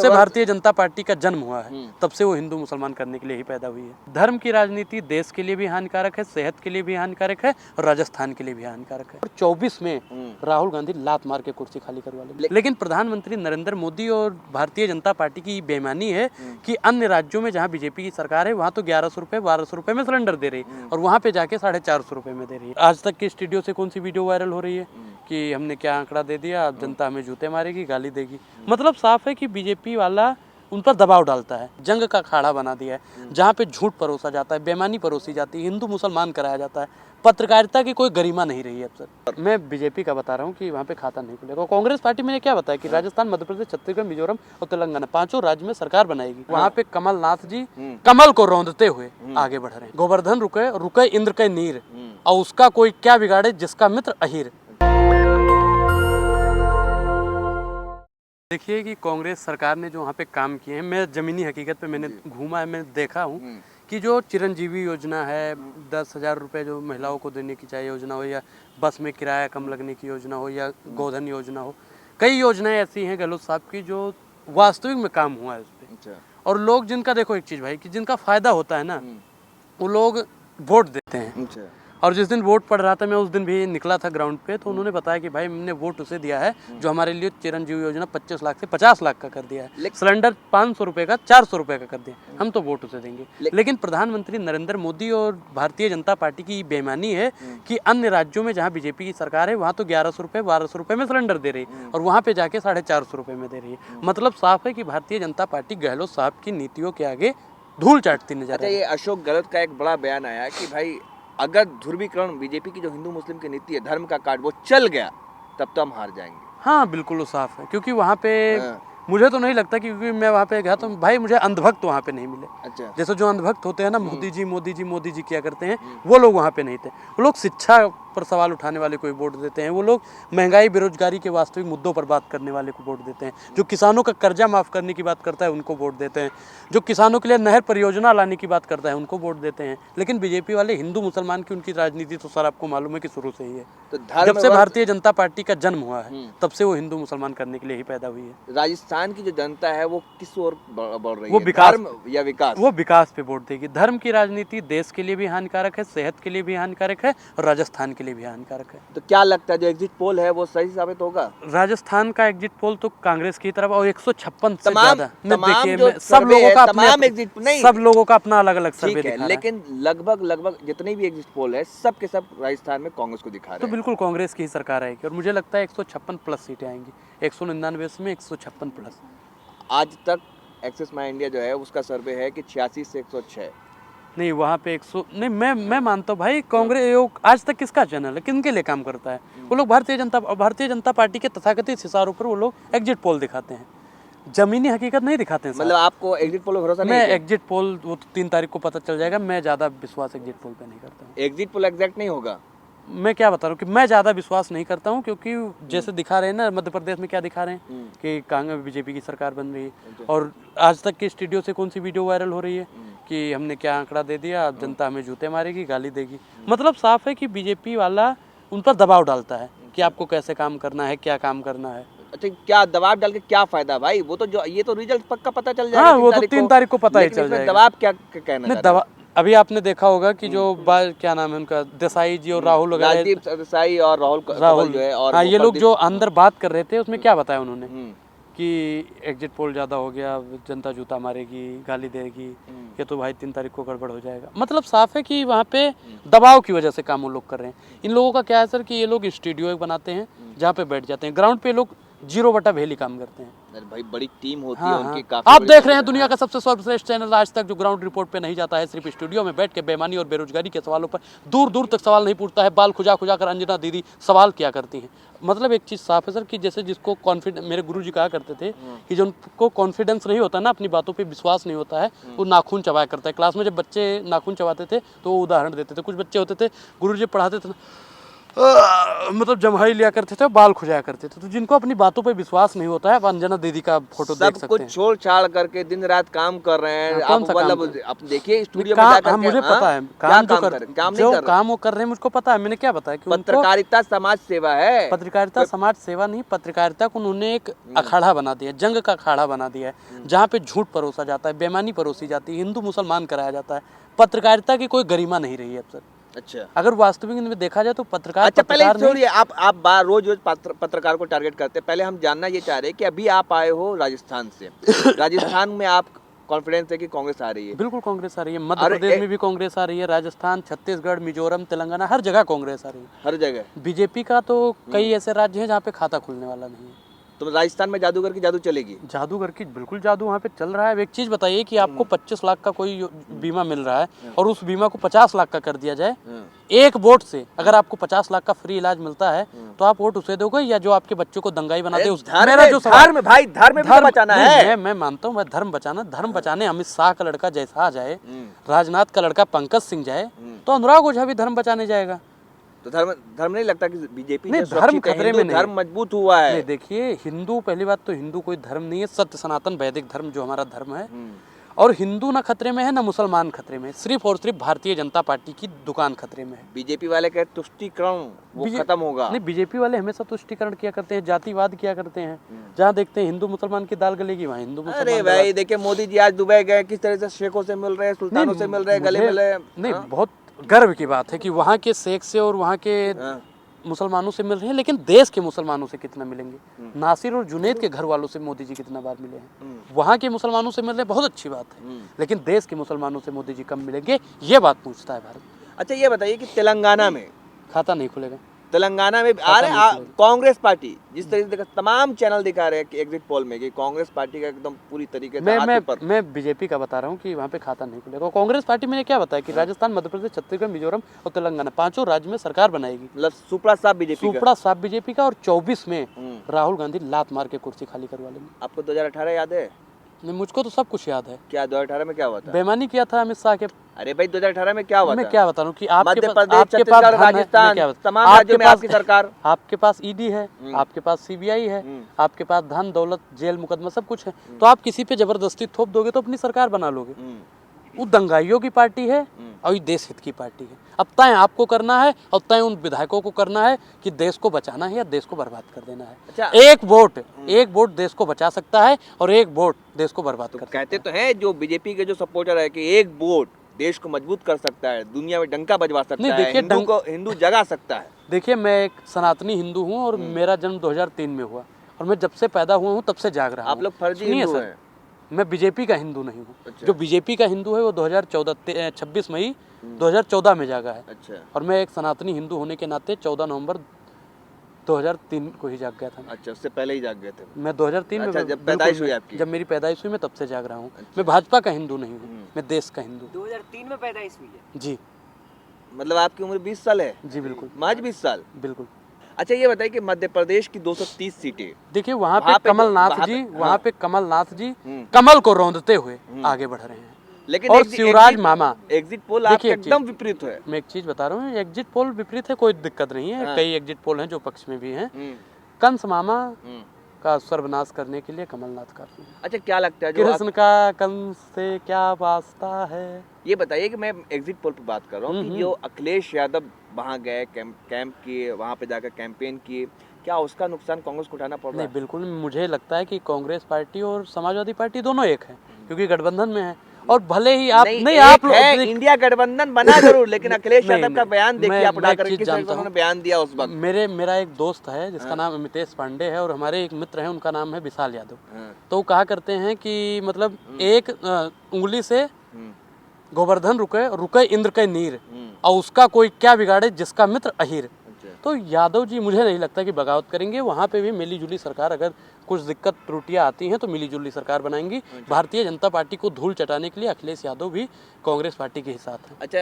से भारतीय जनता पार्टी का जन्म हुआ है, तब से वो हिंदू मुसलमान करने के लिए ही पैदा हुई है। धर्म की राजनीति देश के लिए भी हानिकारक है, सेहत के लिए भी हानिकारक है और राजस्थान के लिए भी हानिकारक है। 24 में राहुल गांधी लात मार के कुर्सी खाली करवा लेंगे। लेकिन प्रधानमंत्री नरेंद्र मोदी और भारतीय जनता पार्टी की बेईमानी है कि अन्य राज्यों में जहाँ बीजेपी की सरकार है वहाँ तो 1100 रुपए 1200 रुपए में सिलेंडर दे रही है और वहाँ पे जाके 450 रुपए में दे रही है। आज तक के स्टूडियो से कौन सी वीडियो वायरल हो रही है कि हमने क्या आंकड़ा दे दिया, अब जनता हमें जूते मारेगी, गाली देगी। मतलब साफ है कि बीजेपी वाला उन पर दबाव डालता है, जंग का अखाड़ा बना दिया है, जहाँ पे झूठ परोसा जाता है, बेईमानी परोसी जाती है, हिंदू मुसलमान कराया जाता है, पत्रकारिता की कोई गरिमा नहीं रही है। अब सर मैं बीजेपी का बता रहा हूँ कि वहाँ पे खाता नहीं खुलेगा। कांग्रेस पार्टी मैंने क्या बताया कि राजस्थान, मध्य प्रदेश, छत्तीसगढ़, मिजोरम और तेलंगाना 5 राज्य में सरकार बनाएगी। वहाँ पे कमलनाथ जी कमल को रौंदते हुए आगे बढ़ रहे हैं। गोवर्धन रुके रुके इंद्र के नीर, और उसका कोई क्या बिगाड़े जिसका मित्र अहीर। देखिए कि कांग्रेस सरकार ने जो वहाँ पे काम किए हैं, मैं ज़मीनी हकीकत पे मैंने घूमा है, मैं देखा हूँ कि जो चिरंजीवी योजना है, 10,000 रुपये जो महिलाओं को देने की चाहिए योजना हो, या बस में किराया कम लगने की योजना हो, या गोधन योजना हो, कई योजनाएं ऐसी हैं गहलोत साहब की जो वास्तविक में काम हुआ है उस पर। और लोग जिनका, देखो एक चीज़ भाई, कि जिनका फ़ायदा होता है ना, वो लोग वोट देते हैं। और जिस दिन वोट पड़ रहा था, मैं उस दिन भी निकला था ग्राउंड पे, तो उन्होंने बताया कि भाई हमने वोट उसे दिया है जो हमारे लिए चिरंजीवी योजना 25 लाख से 50 लाख का कर दिया है, सिलेंडर 500 रुपये का 400 रुपये का कर दिया, हम तो वोट उसे देंगे। लेकिन प्रधानमंत्री नरेंद्र मोदी और भारतीय जनता पार्टी की बेईमानी है कि अन्य राज्यों में जहाँ बीजेपी की सरकार है वहाँ तो 1100 रुपये 1200 रुपये में सिलेंडर दे रही है और वहाँ पे जाके 450 रुपये में दे रही है। मतलब साफ है कि भारतीय जनता पार्टी गहलोत साहब की नीतियों के आगे धूल चाटती नजर आ रही है। ये अशोक गहलोत का एक बड़ा बयान आया कि भाई अगर ध्रुवीकरण, बीजेपी की जो हिंदू मुस्लिम की नीति है, धर्म का कार्ड, वो चल गया तब तो हम हार जाएंगे। हाँ बिल्कुल वो साफ है, क्योंकि वहाँ पे मुझे तो नहीं लगता, क्योंकि मैं वहाँ पे गया तो भाई मुझे अंधभक्त वहाँ पे नहीं मिले। अच्छा। जैसे जो अंधभक्त होते हैं ना, मोदी जी मोदी जी मोदी जी किया करते हैं, वो लोग वहाँ पे नहीं थे। वो लोग शिक्षा पर सवाल उठाने वाले को वोट देते हैं, वो लोग महंगाई बेरोजगारी के वास्तविक मुद्दों पर बात करने वाले को वोट देते हैं, जो किसानों का कर्जा माफ़ करने की बात करता है उनको वोट देते हैं, जो किसानों के लिए नहर परियोजना लाने की बात करता है उनको वोट देते हैं। लेकिन बीजेपी वाले हिंदू मुसलमान की उनकी राजनीति तो सर आपको मालूम है कि शुरू से ही है। तो जब से भारतीय जनता पार्टी का जन्म हुआ है तब से वो हिंदू मुसलमान करने के लिए ही पैदा हुई है। राजस्थान की जो जनता है वो किस ओर बढ़ रही है? वो विकास या विकास? वो विकास पे वोट देगी। धर्म की राजनीति देश के लिए भी हानिकारक है, सेहत के लिए भी हानिकारक है और राजस्थान के लिए भी हानिकारक है। तो क्या लगता है जो एग्जिट पोल है वो सही साबित होगा? राजस्थान का एग्जिट पोल तो कांग्रेस की तरफ, और 156 से तमाम सब लोगों का अपना अलग अलग सर्वे दिखा रहा है, लेकिन लगभग जितने भी एग्जिट पोल है सब के सब राजस्थान में कांग्रेस को दिखा रहे हैं। तो बिल्कुल कांग्रेस की ही सरकार आएगी और मुझे लगता है 156 प्लस सीटें आएंगी, 199 में 156 प्लस। आज तक एक्सिस माई इंडिया जो है उसका सर्वे है कि 86 से 106। नहीं वहाँ पे 100 नहीं, मैं मानता हूँ भाई, कांग्रेस आज तक किसका चैनल है, किनके लिए काम करता है? वो लोग भारतीय जनता पार्टी के तथाकथित हिसारों पर वो लोग एग्जिट पोल दिखाते हैं, जमीनी हकीकत नहीं दिखाते हैं। मतलब आपको एग्जिट पोल पर भरोसा नहीं है? मैं एग्जिट पोल वो 3 तारीख को पता चल जाएगा, मैं ज़्यादा विश्वास एग्जिट पोल पे नहीं करता हूँ। एग्जिट पोल एग्जैक्ट नहीं होगा? मैं क्या बता रहा हूँ कि मैं ज़्यादा विश्वास नहीं करता हूँ, क्योंकि जैसे दिखा रहे हैं ना मध्य प्रदेश में, क्या दिखा रहे हैं कि कांग्रेस बीजेपी की सरकार बन रही है, और आज तक के स्टूडियो से कौन सी वीडियो वायरल हो रही है कि हमने क्या आंकड़ा दे दिया, अब जनता हमें जूते मारेगी, गाली देगी। मतलब साफ है कि बीजेपी वाला उन पर दबाव डालता है कि आपको कैसे काम करना है, क्या काम करना है। अच्छा, क्या दबाव डाल के क्या फायदा भाई? वो तो जो ये तो रिजल्ट पक्का पता चल जाएगा। हाँ वो तो 3 तारीख को पता ही चल जाएगा। दबाव क्या कहना? दबाव अभी आपने देखा होगा कि जो क्या नाम है उनका, देसाई जी और राहुल वगैरह, देसाई और राहुल जो है, और हाँ ये लोग जो अंदर बात कर रहे थे उसमें क्या बताया उन्होंने कि एग्जिट पोल ज़्यादा हो गया, जनता जूता मारेगी, गाली देगी, ये तो भाई 3 तारीख को गड़बड़ हो जाएगा। मतलब साफ है कि वहाँ पे दबाव की वजह से काम वो लोग कर रहे हैं। इन लोगों का क्या है सर कि ये लोग स्टूडियो बनाते हैं जहाँ पे बैठ जाते हैं, ग्राउंड पे लोग 0/भेली काम करते हैं। अरे भाई बड़ी टीम होती हाँ, है उनकी। हाँ। आप देख रहे हैं दुनिया का सबसे सर्वश्रेष्ठ चैनल आज तक, जो ग्राउंड रिपोर्ट पे नहीं जाता है, सिर्फ स्टूडियो में बैठ के बेईमानी और बेरोजगारी के सवालों पर दूर दूर तक सवाल नहीं पूछता है, बाल खुजा खुजा कर अंजना दीदी सवाल किया करती हैं। मतलब एक चीज़ साफ है सर कि जैसे जिसको कॉन्फिडेंस, मेरे गुरुजी कहा करते थे कि जो उनको कॉन्फिडेंस नहीं होता ना, अपनी बातों पे विश्वास नहीं होता है, वो नाखून चबाया करता है। क्लास में जब बच्चे नाखून चबाते थे तो वो उदाहरण देते थे। कुछ बच्चे होते थे, गुरुजी पढ़ाते थे मतलब जम्हाई लिया करते थे, बाल खुजाया करते थे। तो जिनको अपनी बातों पे विश्वास नहीं होता है, आप अंजना दीदी का फोटो देख सब सकते कुछ हैं। छोड़ छाड़ करके दिन रात काम कर रहे हैं। हाँ, कौन आप सा काम मतलब कर- आप देखिए स्टूडियो में काम, जाकर हाँ, के, मुझे हाँ? पता है क्या काम काम कर काम नहीं जो कर रहे। काम वो कर रहे हैं मुझको पता है। मैंने क्या बताया कि उनको पत्रकारिता समाज सेवा है। पत्रकारिता समाज सेवा नहीं, पत्रकारिता को उन्होंने एक अखाड़ा बना दिया, जंग का अखाड़ा बना दिया है, जहाँ पे झूठ परोसा जाता है, बेईमानी परोसी जाती है, हिंदू मुसलमान कराया जाता है। पत्रकारिता की कोई गरिमा नहीं रही है अब सर। अच्छा अगर वास्तविक में देखा जाए तो पत्रकार अच्छा, पहले पत्रकार नहीं। छोड़िए, आप रोज रोज पत्रकार को टारगेट करते हैं। पहले हम जानना ये चाह रहे हैं कि अभी आप आए हो राजस्थान से, राजस्थान में आप कॉन्फिडेंस है कि कांग्रेस आ रही है? बिल्कुल कांग्रेस आ रही है, मध्य अरे प्रदेश में भी कांग्रेस आ रही है, राजस्थान, छत्तीसगढ़, मिजोरम, तेलंगाना, हर जगह कांग्रेस आ रही है। हर जगह। बीजेपी का तो कई ऐसे राज्य हैं जहाँ पे खाता खुलने वाला नहीं है। तो राजस्थान में जादूगर की जादू चलेगी? जादूगर की बिल्कुल जादू वहाँ पे चल रहा है। अब एक चीज बताइए कि आपको 25 लाख का कोई बीमा मिल रहा है और उस बीमा को 50 लाख का कर दिया जाए, एक वोट से अगर आपको 50 लाख का फ्री इलाज मिलता है तो आप वोट उसे दोगे या जो आपके बच्चों को दंगाई बना दे उस? मेरा जो सवाल, धर्म भाई, धर्म भी तो बचाना नहीं, है। मैं मानता हूँ धर्म बचाने अमित शाह का लड़का जैसा आ जाए, राजनाथ का लड़का पंकज सिंह जाए, तो अनुराग ओझा भी धर्म बचाने जाएगा। तो धर्म नहीं लगता कि बीजेपी नहीं, जो धर्म सुरक्षित है, खतरे में हिंदू नहीं धर्म मजबूत हुआ है। नहीं, देखिए हिंदू, पहली बात तो हिंदू कोई धर्म नहीं है, सत्य सनातन वैदिक धर्म जो हमारा धर्म है। और हिंदू ना खतरे में है ना मुसलमान खतरे में, सिर्फ और सिर्फ भारतीय जनता पार्टी की दुकान खतरे में है। बीजेपी वाले का तुष्टीकरण वो खत्म होगा। नहीं, बीजेपी वाले हमेशा तुष्टीकरण किया करते हैं, जातिवाद किया करते हैं। जहाँ देखते हैं हिंदू मुसलमान की दाल गलेगी वहाँ हिंदू मुसलमान। अरे भाई देखिए, मोदी जी आज दुबई गए, किस तरह से शेखों से मिल रहे हैं, सुल्तानों से मिल रहे हैं, गले मिल रहे हैं। नहीं, बहुत गर्व की बात है कि वहाँ के शेख से और वहाँ के हाँ। मुसलमानों से मिल रहे हैं, लेकिन देश के मुसलमानों से कितना मिलेंगे? नासिर और जुनैद के घर वालों से मोदी जी कितना बार मिले हैं? वहाँ के मुसलमानों से मिल रहे हैं, बहुत अच्छी बात है, लेकिन देश के मुसलमानों से मोदी जी कम मिलेंगे, ये बात पूछता है भारत। अच्छा ये बताइए कि तेलंगाना में खाता नहीं खुलेगा। तेलंगाना में कांग्रेस पार्टी जिस तरीके से तमाम चैनल दिखा रहे हैं कि एग्जिट पोल में कि कांग्रेस पार्टी का एकदम पूरी तरीके से हाथ ऊपर। मैं बीजेपी का बता रहा हूँ कि वहाँ पे खाता नहीं खुलेगा। कांग्रेस पार्टी मैंने क्या बताया कि राजस्थान, मध्य प्रदेश, छत्तीसगढ़, मिजोरम और तेलंगाना, पांचों राज्य में सरकार बनाएगी। मतलब सुपड़ा साफ बीजेपी का। सुपड़ा साफ बीजेपी का। और 24 में राहुल गांधी लात मार के कुर्सी खाली करवा लेंगे। आपको 2018 याद है? नहीं, मुझको तो सब कुछ याद है। क्या 2018 में क्या हुआ था? बेईमानी किया था अमित शाह के। अरे भाई 2018 में क्या हुआ मैं था? क्या बता रहा हूँ कि आपके मध्य पास, प्रदेश, आपके पास छत्तीसगढ़, धन है, मैं राजस्थान, क्या बता- तमाम आपके राज्यों में पास- आपकी सरकार। आपके पास ईडी है, आपके पास सीबीआई है, आपके पास धन दौलत जेल मुकदमा सब कुछ है, तो आप किसी पे जबरदस्ती थोप दोगे तो अपनी सरकार बना लोगे। वो दंगाइयों की पार्टी है और ये देश हित की पार्टी है। अब तय आपको करना है और तय उन विधायकों को करना है कि देश को बचाना है या देश को बर्बाद कर देना है। अच्छा। एक वोट देश को बचा सकता है और एक वोट देश को बर्बाद कर सकता है। कहते तो हैं जो बीजेपी के जो सपोर्टर है कि एक वोट देश को मजबूत कर सकता है, दुनिया में डंका बजवा सकता नहीं, है, देखिए, हिंदू जगा सकता है। देखिए, मैं एक सनातनी हिंदू हूँ और मेरा जन्म 2003 में हुआ और मैं जब से पैदा हुआ हूँ तब से जाग रहा हूँ। आप लोग फर्जी सुनिए हिंदू सर, हैं। मैं बीजेपी का हिंदू नहीं हूँ। अच्छा। जो बीजेपी का हिंदू है वो 26 मई 2014 में जागा है। अच्छा और मैं एक सनातनी हिंदू होने के नाते 14 नवंबर 2003 को ही जाग गया था। अच्छा, उससे पहले ही जाग गए थे? मैं 2003 अच्छा, में जब पैदाइश हुई आपकी? जब मेरी पैदाइश हुई मैं तब से जाग रहा हूँ। मैं भाजपा का हिंदू नहीं हूँ, मैं देश का हिंदू। 2003 में पैदाइश हुई है जी। मतलब आपकी उम्र 20 साल है? जी बिल्कुल, महज 20 साल। बिल्कुल। अच्छा ये बताइए कि मध्य प्रदेश की 230 सीटें, देखिए वहाँ पे वहाँ पे कमलनाथ वहाँ जी, पे- वहाँ पे कमलनाथ जी हम्म। कमल को रौंदते हुए आगे बढ़ रहे हैं। लेकिन और शिवराज मामा, एग्जिट पोल आपके देखिए, एकदम विपरीत है। मैं एक चीज बता रहा हूँ, एग्जिट पोल विपरीत है, कोई दिक्कत नहीं है। हाँ। कई एग्जिट पोल हैं जो पक्ष में भी हैं। हम्म, कंस मामा हम्म। का सर्वनाश करने के लिए कमलनाथ काफी है। अच्छा क्या लगता है जो कृष्ण का कंस से क्या वास्ता है? ये बताइए कि मैं एग्जिट पोल पे बात कर रहा हूँ कि जो अखिलेश यादव वहाँ गए, कैंप किए, वहाँ पे जाकर कैंपेन किए, क्या उसका नुकसान कांग्रेस को उठाना पड़ रहा नहीं, है? बिल्कुल। मुझे लगता है कि कांग्रेस पार्टी और समाजवादी पार्टी दोनों एक है, क्योंकि गठबंधन में है। और भले ही आप नहीं एक आप है, इंडिया गठबंधन बना जरूर, लेकिन अखिलेश नहीं, यादव का नहीं, बयान देखिए आप मैं एक उठाकर चीज किस तरह से जानता उन्होंने हूँ। बयान दिया उस वक्त। मेरा एक दोस्त है जिसका नाम अमितेश पांडे है और हमारे एक मित्र हैं उनका नाम है विशाल यादव। हाँ। तो वो कहा करते हैं कि मतलब एक उंगली से गोवर्धन रुके इंद्र के नीर, और उसका कोई क्या बिगाड़े जिसका मित्र अहीर। तो यादव जी मुझे नहीं लगता कि बगावत करेंगे। वहाँ पे भी मिली जुली सरकार, अगर कुछ दिक्कत त्रुटियां आती हैं तो मिली जुली सरकार बनाएंगी। भारतीय जनता पार्टी को धूल चटाने के लिए अखिलेश यादव भी कांग्रेस पार्टी के ही साथ है। अच्छा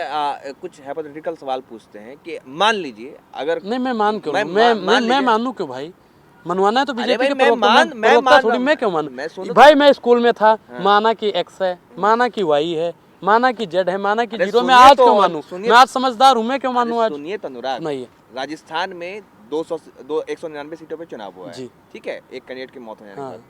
कुछ हाइपोथेटिकल सवाल पूछते हैं कि मान लीजिए अगर नहीं, मैं मान क्यों मैं लूं? मैं मान लीजिए- मानूं क्यों भाई? मनवाना है तो बीजेपी भाई, के मैं प्रवक्ता मान थोड़ी मैं क्यों मैं मानूं? सुनो भाई मैं स्कूल में था, हाँ। माना कि एक्स है, माना कि वाई है, माना कि जेड है, माना कि अरे जीरो, मैं सुनिए आज तो, क्यों मानूं? सुनिए। मैं आज समझदार हूँ, मैं क्यों मानूं आज? सुनिए तो अनुराग, नहीं है। राजस्थान में 199 सीटों पे चुनाव हुआ है, जी। ठीक है, एक कैंडिडेट की मौत होने के हाँ। बाद।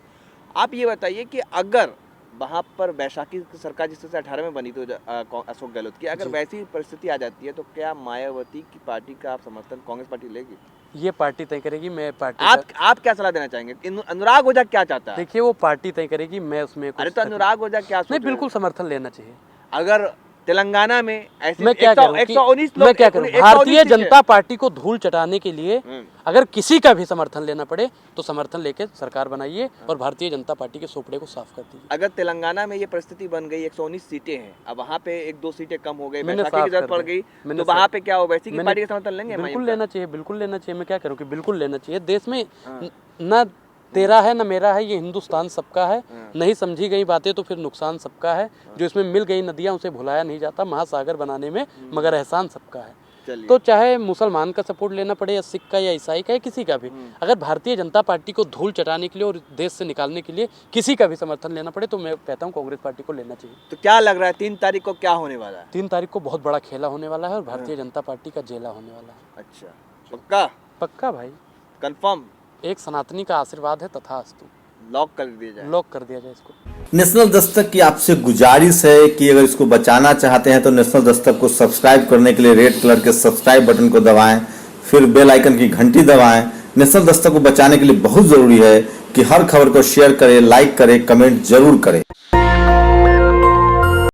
आप ये बताइए कि अगर वहां पर वैशाखी की सरकार जिस तरह से 18 में बनी थी अशोक गहलोत की, अगर जी। वैसी परिस्थिति आ जाती है तो क्या मायावती की पार्टी का आप समर्थन कांग्रेस पार्टी लेगी? ये पार्टी तय करेगी, मैं पार्टी आप क्या सलाह देना चाहेंगे? अनुराग ओझा क्या चाहता है? देखिए वो पार्टी तय करेगी, मैं उसमें अरे तो अनुराग ओझा क्या सोच नहीं, रहे हैं? बिल्कुल समर्थन लेना चाहिए। अगर तेलंगाना में ऐसी मैं क्या करूं कि 119 मैं लोग, क्या करूं? 119 भारतीय सीटें। जनता पार्टी को धूल चटाने के लिए अगर किसी का भी समर्थन लेना पड़े तो समर्थन लेके सरकार बनाइए और भारतीय जनता पार्टी के सोपड़े को साफ कर दीजिए। अगर तेलंगाना में ये परिस्थिति बन गई, 119 सीटें हैं, अब वहाँ पे 1-2 सीटें कम हो गई, मैंने वैशाखी की साफ जरूरत कर पड़ दिया। गई, मैंने तो वहाँ साफ- पे क्या हो, वैसी की मैंने- पार्टी का समर्थन लेंगे? बिल्कुल MIM का? लेना चाहिए, बिल्कुल लेना चाहिए। मैं क्या करूं कि बिल्कुल लेना चाहिए। देश में न तेरा है न मेरा है, ये हिंदुस्तान सबका है। नहीं समझी गई बातें तो फिर नुकसान सबका है। जो इसमें मिल गई नदियां उसे भुलाया नहीं जाता, महासागर बनाने में मगर एहसान सबका है। चलिए। तो चाहे मुसलमान का सपोर्ट लेना पड़े या सिख का या ईसाई का या किसी का भी, अगर भारतीय जनता पार्टी को धूल चटाने के लिए और देश से निकालने के लिए किसी का भी समर्थन लेना पड़े तो मैं कहता हूँ कांग्रेस पार्टी को लेना चाहिए। तो क्या लग रहा है 3 तारीख को क्या होने वाला है? 3 तारीख को बहुत बड़ा खेला होने वाला है और भारतीय जनता पार्टी का जेला होने वाला है। अच्छा, पक्का पक्का भाई, कंफर्म एक सनातनी का आशीर्वाद है, तथास्तु। लॉक कर दिया जाए। लॉक कर दिया जाए इसको। नेशनल दस्तक की आपसे गुजारिश है कि अगर इसको बचाना चाहते हैं तो नेशनल दस्तक को सब्सक्राइब करने के लिए रेड कलर के सब्सक्राइब बटन को दबाएं, फिर बेल आइकन की घंटी दबाएं। नेशनल दस्तक को बचाने के लिए बहुत जरूरी है कि हर खबर को शेयर करें, लाइक करें, कमेंट जरूर करें।